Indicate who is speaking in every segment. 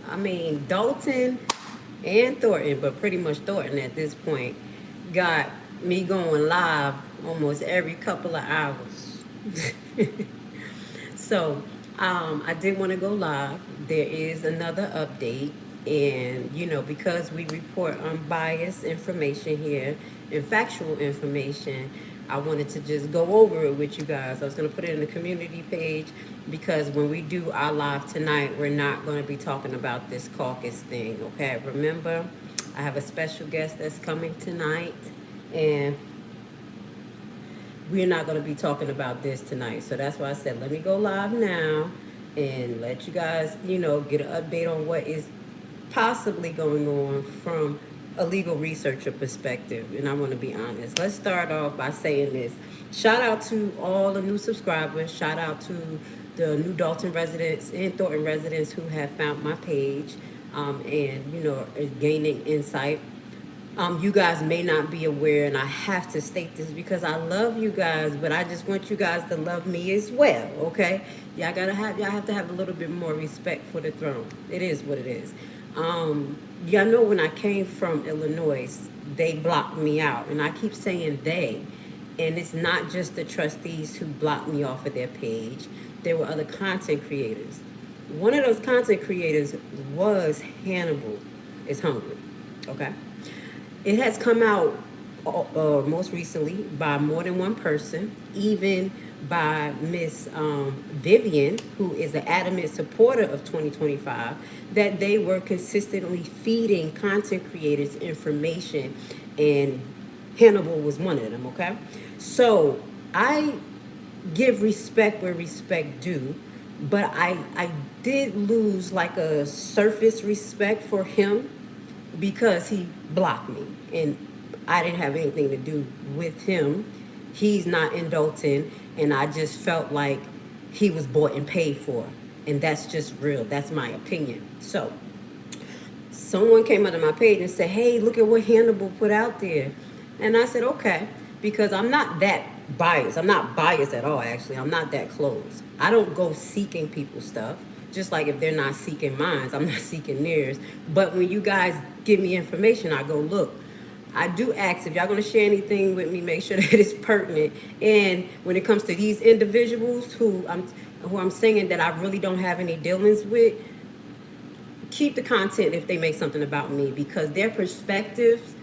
Speaker 1: I mean, Dalton and Thornton, but pretty much Thornton at this point, got me going live almost every couple of hours. So I did want to go live. There is another update. And, because we report unbiased information here and factual information, I wanted to just go over it with you guys. I was going to put it in the community page because when we do our live tonight, we're not going to be talking about this caucus thing, okay? Remember, I have a special guest that's coming tonight, and we're not going to be talking about this tonight. So that's why I said, let me go live now and let you guys, get an update on what is possibly going on from a legal researcher perspective. And I want to be honest. Let's start off by saying this. Shout out to all the new subscribers. Shout out to the new Dalton residents and Thornton residents who have found my page and, are gaining insight. You guys may not be aware, and I have to state this because I love you guys, but I just want you guys to love me as well, okay? Y'all have to have a little bit more respect for the throne. It is what it is. Y'all know when I came from Illinois, they blocked me out, and I keep saying they, and it's not just the trustees who blocked me off of their page. There were other content creators. One of those content creators was Hannibal is Hungry, okay? It has come out most recently by more than one person, even by Miss Vivian, who is an adamant supporter of 2025, that they were consistently feeding content creators information, and Hannibal was one of them, okay? So I give respect where respect due, but I did lose like a surface respect for him because he blocked me and I didn't have anything to do with him. He's not in Dalton, and I just felt like he was bought and paid for, and that's just real. That's my opinion. So someone came under my page and said, hey, look at what Hannibal put out there. And I said, okay, because I'm not that biased. I'm not biased at all, actually. I'm not that close. I don't go seeking people's stuff. Just like if they're not seeking mine, I'm not seeking theirs. But when you guys give me information, I go look. I do ask if y'all gonna share anything with me, make sure that it's pertinent. And when it comes to these individuals who I'm saying that I really don't have any dealings with, keep the content if they make something about me, because their perspectives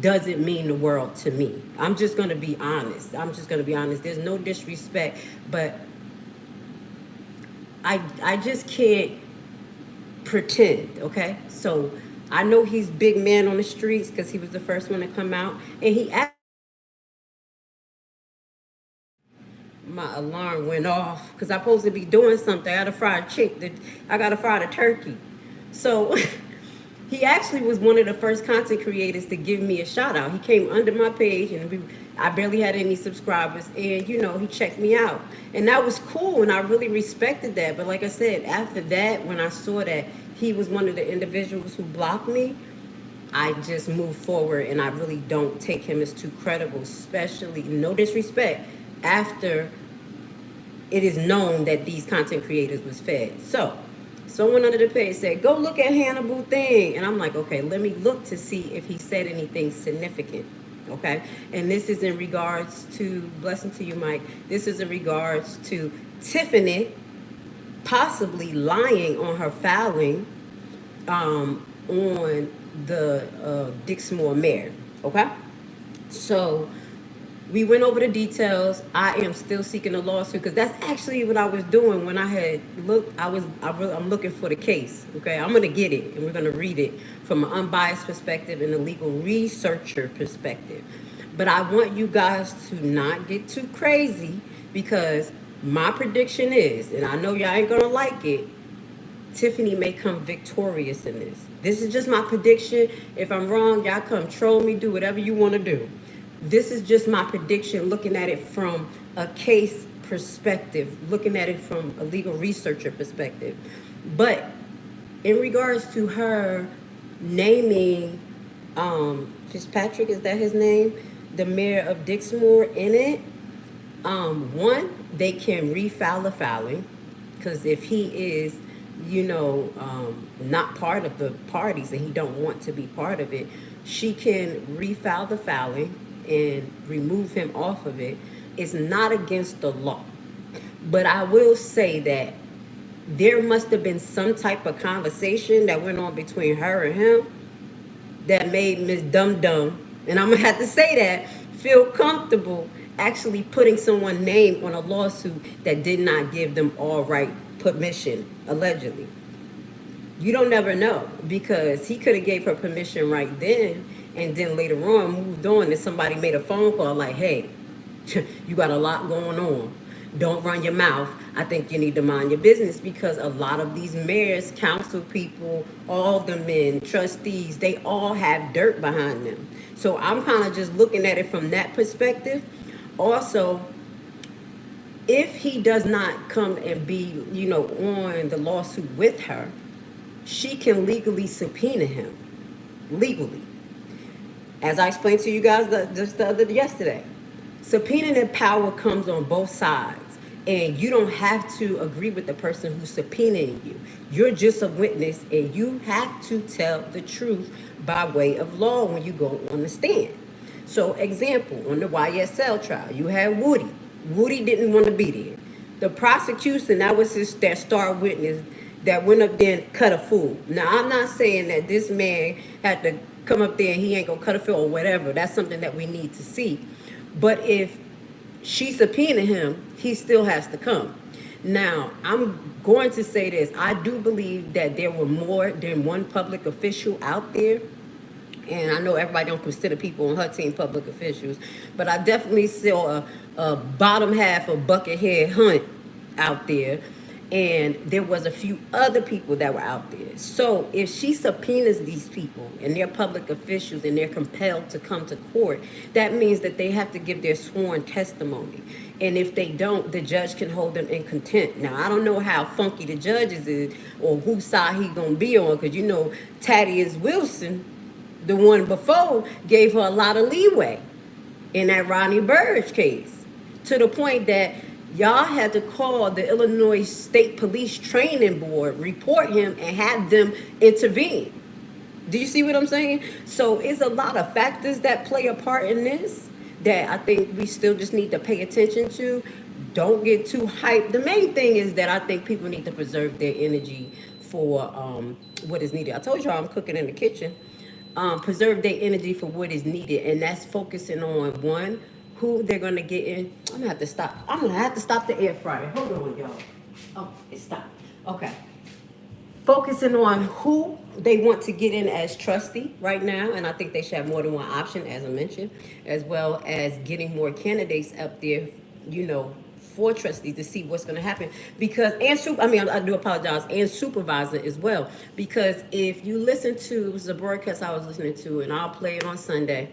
Speaker 1: doesn't mean the world to me. I'm just gonna be honest. There's no disrespect, but I just can't pretend, okay? So I know he's big man on the streets because he was the first one to come out, and my alarm went off because I'm supposed to be doing something. I got to fry a chick. I got to fry the turkey. So he actually was one of the first content creators to give me a shout out. He came under my page, and I barely had any subscribers, and he checked me out, and that was cool, and I really respected that. But like I said, after that, when I saw that he was one of the individuals who blocked me, I just moved forward, and I really don't take him as too credible, especially, no disrespect, after it is known that these content creators was fed. So someone under the page said, go look at Hannibal thing. And I'm like, okay, let me look to see if he said anything significant. Okay. And this is in regards to, blessing to you, Mike. This is in regards to Tiffany possibly lying on her filing on the Dixmoor mayor. Okay. So we went over the details. I am still seeking a lawsuit because that's actually what I was doing when I had looked. I'm looking for the case. Okay, I'm gonna get it, and we're gonna read it from an unbiased perspective and a legal researcher perspective. But I want you guys to not get too crazy, because my prediction is, and I know y'all ain't gonna like it, Tiffany may come victorious in this. This is just my prediction. If I'm wrong, y'all come troll me, do whatever you want to do. This is just my prediction, looking at it from a case perspective, looking at it from a legal researcher perspective. But in regards to her naming Fitzpatrick, is that his name? The mayor of Dixmoor in it. One, they can refile the filing, because if he is not part of the parties and he don't want to be part of it, she can refile the filing and remove him off of it. It's not against the law. But I will say that there must have been some type of conversation that went on between her and him that made Miss Dum Dum, and I'm gonna have to say that, feel comfortable actually putting someone's name on a lawsuit that did not give them all right permission, allegedly. You don't never know, because he could have gave her permission right then, and then later on moved on and somebody made a phone call like, hey, you got a lot going on. Don't run your mouth. I think you need to mind your business, because a lot of these mayors, council people, aldermen, trustees, they all have dirt behind them. So I'm kind of just looking at it from that perspective. Also, if he does not come and be, on the lawsuit with her, she can legally subpoena him. Legally. As I explained to you guys yesterday. Subpoenaing power comes on both sides. And you don't have to agree with the person who's subpoenaing you. You're just a witness, and you have to tell the truth by way of law when you go on the stand. So, example, on the YSL trial, you had Woody. Woody didn't want to be there. The prosecution, that was that star witness that went up there and cut a fool. Now, I'm not saying that this man had to come up there and he ain't going to cut a fool or whatever. That's something that we need to see. But if she subpoenaed him, he still has to come. Now, I'm going to say this. I do believe that there were more than one public official out there. And I know everybody don't consider people on her team public officials, but I definitely saw a bottom half of Buckethead Hunt out there. And there was a few other people that were out there. So if she subpoenas these people and they're public officials and they're compelled to come to court, that means that they have to give their sworn testimony. And if they don't, the judge can hold them in contempt. Now, I don't know how funky the judges is or whose side he gonna be on, because Thaddeus Wilson, the one before, gave her a lot of leeway in that Ronnie Burge case, to the point that y'all had to call the Illinois State Police Training Board, report him, and have them intervene. Do you see what I'm saying? So it's a lot of factors that play a part in this that I think we still just need to pay attention to. Don't get too hyped. The main thing is that I think people need to preserve their energy for what is needed. I told y'all I'm cooking in the kitchen. Preserve their energy for what is needed, and that's focusing on, one, who they're gonna get in. I'm gonna have to stop the air fryer. Hold on, y'all. Oh, it stopped. Okay. Focusing on who they want to get in as trustee right now, and I think they should have more than one option, as I mentioned, as well as getting more candidates up there, for trustees to see what's going to happen. Because I do apologize, and supervisor as well. Because if you listen to, it was a broadcast I was listening to, and I'll play it on Sunday,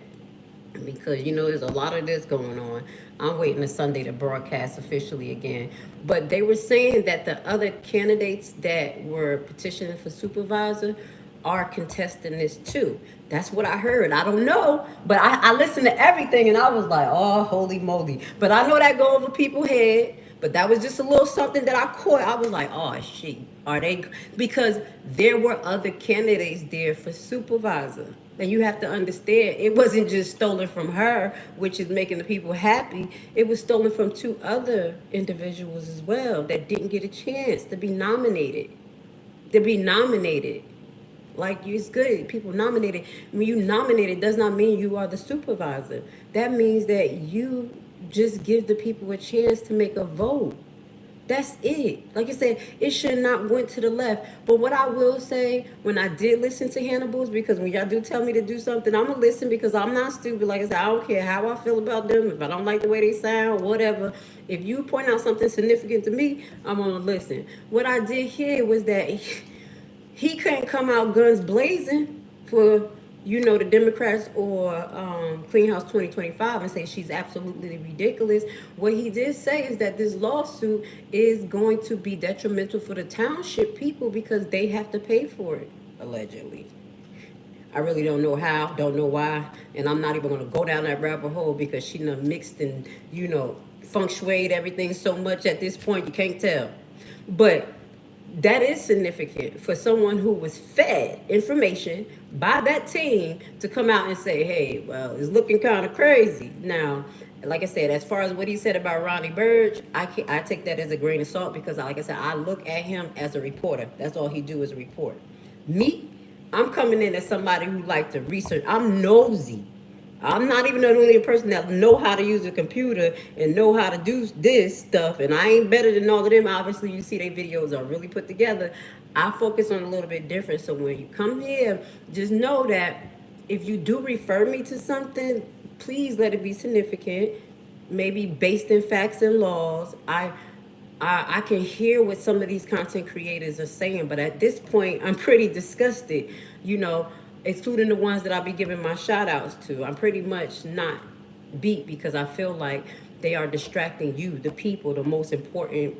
Speaker 1: because there's a lot of this going on. I'm waiting to Sunday to broadcast officially again. But they were saying that the other candidates that were petitioning for supervisor are contesting this too. That's what I heard. I don't know, but I listened to everything and I was like, oh, holy moly. But I know that go over people's head. But that was just a little something that I caught. I was like, oh, shit. Are they? Because there were other candidates there for supervisor. And you have to understand, it wasn't just stolen from her, which is making the people happy. It was stolen from two other individuals as well that didn't get a chance to be nominated. Like, it's good. People nominated. When you nominated, does not mean you are the supervisor. That means that you just give the people a chance to make a vote. That's it. Like I said, it should not went to the left. But what I will say, when I did listen to Hannibal's, because when y'all do tell me to do something, I'm going to listen, because I'm not stupid. Like I said, I don't care how I feel about them. If I don't like the way they sound, whatever. If you point out something significant to me, I'm going to listen. What I did hear was that he couldn't come out guns blazing for the Democrats or Clean House 2025 and say she's absolutely ridiculous. What he did say is that this lawsuit is going to be detrimental for the township people because they have to pay for it, allegedly. I really don't know how, don't know why, and I'm not even going to go down that rabbit hole because she done mixed and, feng shuied everything so much at this point you can't tell. But that is significant for someone who was fed information by that team to come out and say, hey, well, it's looking kind of crazy. Now, like I said, as far as what he said about Ronnie Burge, I take that as a grain of salt because, like I said, I look at him as a reporter. That's all he do is report. Me, I'm coming in as somebody who like to research. I'm nosy. I'm not even the only person that know how to use a computer and know how to do this stuff, and I ain't better than all of them. Obviously, you see their videos are really put together. I focus on a little bit different. So when you come here, just know that if you do refer me to something, please let it be significant, maybe based in facts and laws. I can hear what some of these content creators are saying, but at this point, I'm pretty disgusted, you know, excluding the ones that I'll be giving my shout outs to. I'm pretty much not beat because I feel like they are distracting you, the people, the most important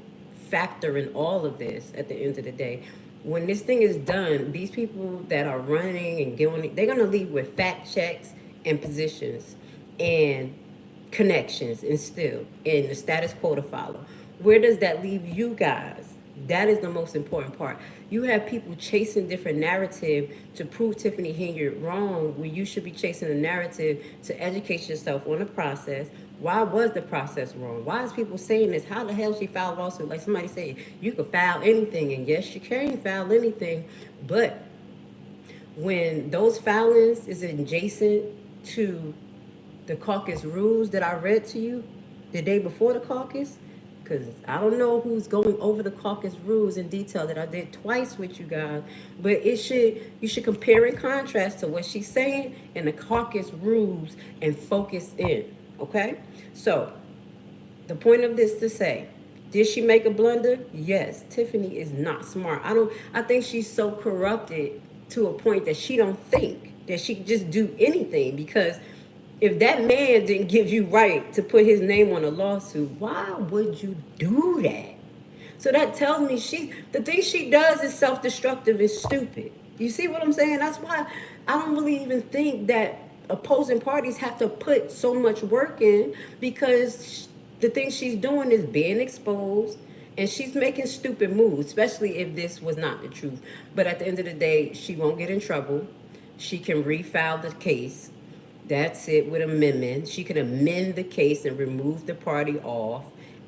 Speaker 1: factor in all of this at the end of the day. When this thing is done, these people that are running and going, they're going to leave with fact checks and positions and connections instilled and the status quo to follow. Where does that leave you guys? That is the most important part. You have people chasing different narrative to prove Tiffany Henyard wrong, where you should be chasing a narrative to educate yourself on the process. Why was the process wrong? Why is people saying this? How the hell she filed a lawsuit? Like somebody said, you could file anything, and yes, you can file anything, but when those filings is adjacent to the caucus rules that I read to you the day before the caucus, because I don't know who's going over the caucus rules in detail that I did twice with you guys, but you should compare and contrast to what she's saying in the caucus rules and focus in, okay? So the point of this to say, did she make a blunder? Yes. Tiffany is not smart. I think she's so corrupted to a point that she don't think that she can just do anything, because if that man didn't give you right to put his name on a lawsuit, why would you do that? So that tells me the thing she does is self-destructive and stupid. You see what I'm saying? That's why I don't really even think that opposing parties have to put so much work in, because the thing she's doing is being exposed and she's making stupid moves, especially if this was not the truth. But at the end of the day, she won't get in trouble. She can refile the case. That's it, with amendment. She can amend the case and remove the party off,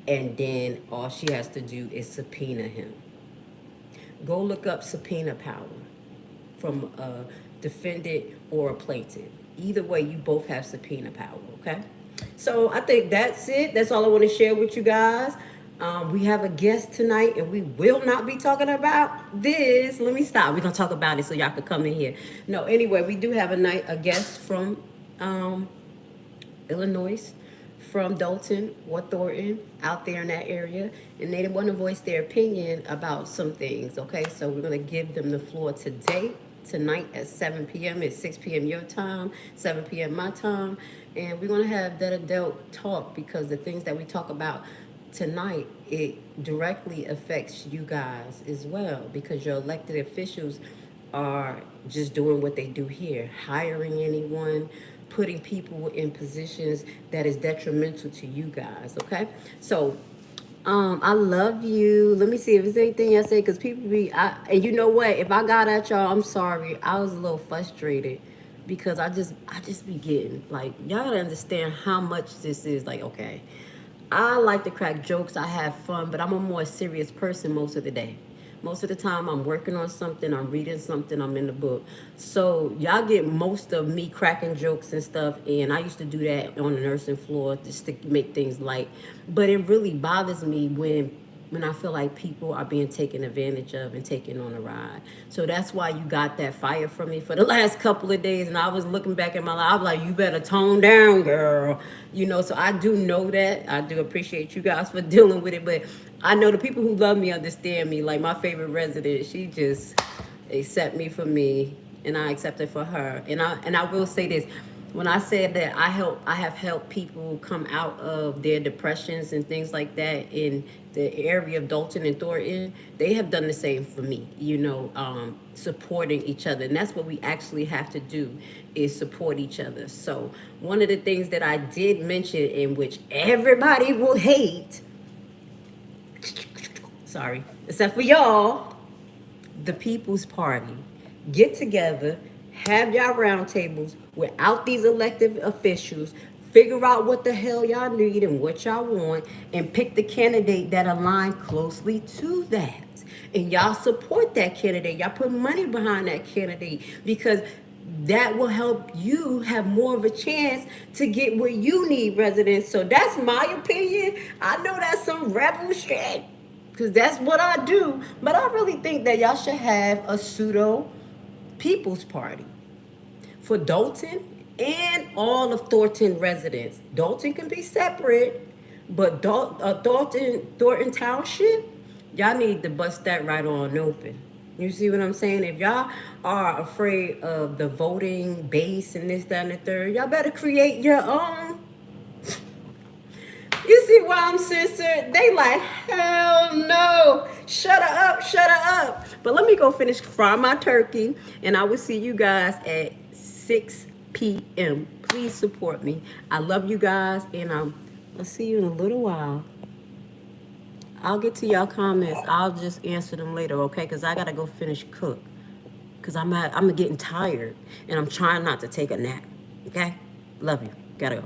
Speaker 1: and then all she has to do is subpoena him. Go look up subpoena power from a defendant or a plaintiff. Either way, you both have subpoena power, okay? So I think that's it. That's all I want to share with you guys. We have a guest tonight, and we will not be talking about this. Let me stop. We're going to talk about it so y'all can come in here. No, anyway, we do have a guest from Illinois, from Dalton or Thornton, out there in that area, and they want to voice their opinion about some things, okay? So we're going to give them the floor tonight at 7 p.m. It's 6 p.m. your time, 7 p.m. my time, and we're going to have that adult talk, because the things that we talk about tonight, it directly affects you guys as well, because your elected officials are just doing what they do here, hiring anyone, putting people in positions that is detrimental to you guys, okay? So I love you. Let me see if there's anything I say, because people and you know what, if I got at y'all, I'm sorry. I was a little frustrated because I just be getting, like, y'all gotta understand how much this is, like, okay, I like to crack jokes, I have fun, but I'm a more serious person most of the day. Most of the time, I'm working on something, I'm reading something, I'm in the book. So y'all get most of me cracking jokes and stuff, and I used to do that on the nursing floor just to make things light. But it really bothers me when I feel like people are being taken advantage of and taken on a ride. So that's why you got that fire from me for the last couple of days, and I was looking back at my life, I was like, you better tone down, girl. You know, so I do know that. I do appreciate you guys for dealing with it, but I know the people who love me understand me. Like my favorite resident, she just accept me for me, and I accept it for her. And I will say this. When I said that I have helped people come out of their depressions and things like that in the area of Dalton and Thornton, they have done the same for me, you know, supporting each other. And that's what we actually have to do, is support each other. So one of the things that I did mention, in which everybody will hate, sorry, except for y'all, the People's Party get together, have y'all roundtables without these elected officials, figure out what the hell y'all need and what y'all want, and pick the candidate that align closely to that. And y'all support that candidate. Y'all put money behind that candidate, because that will help you have more of a chance to get what you need, residents. So that's my opinion. I know that's some rebel shit, because that's what I do. But I really think that y'all should have a pseudo People's Party for Dalton and all of Thornton residents. Dalton can be separate, but Thornton Township, y'all need to bust that right on open. You see what I'm saying? If y'all are afraid of the voting base and this, that, and the third, y'all better create your own. You see why I'm censored? They like, hell no. Shut her up, shut her up. But let me go finish frying my turkey, and I will see you guys at 6 p.m. Please support me. I love you guys, and I'll see you in a little while. I'll get to y'all comments. I'll just answer them later, okay? Because I got to go finish cook. Because I'm getting tired, and I'm trying not to take a nap, okay? Love you. Gotta go.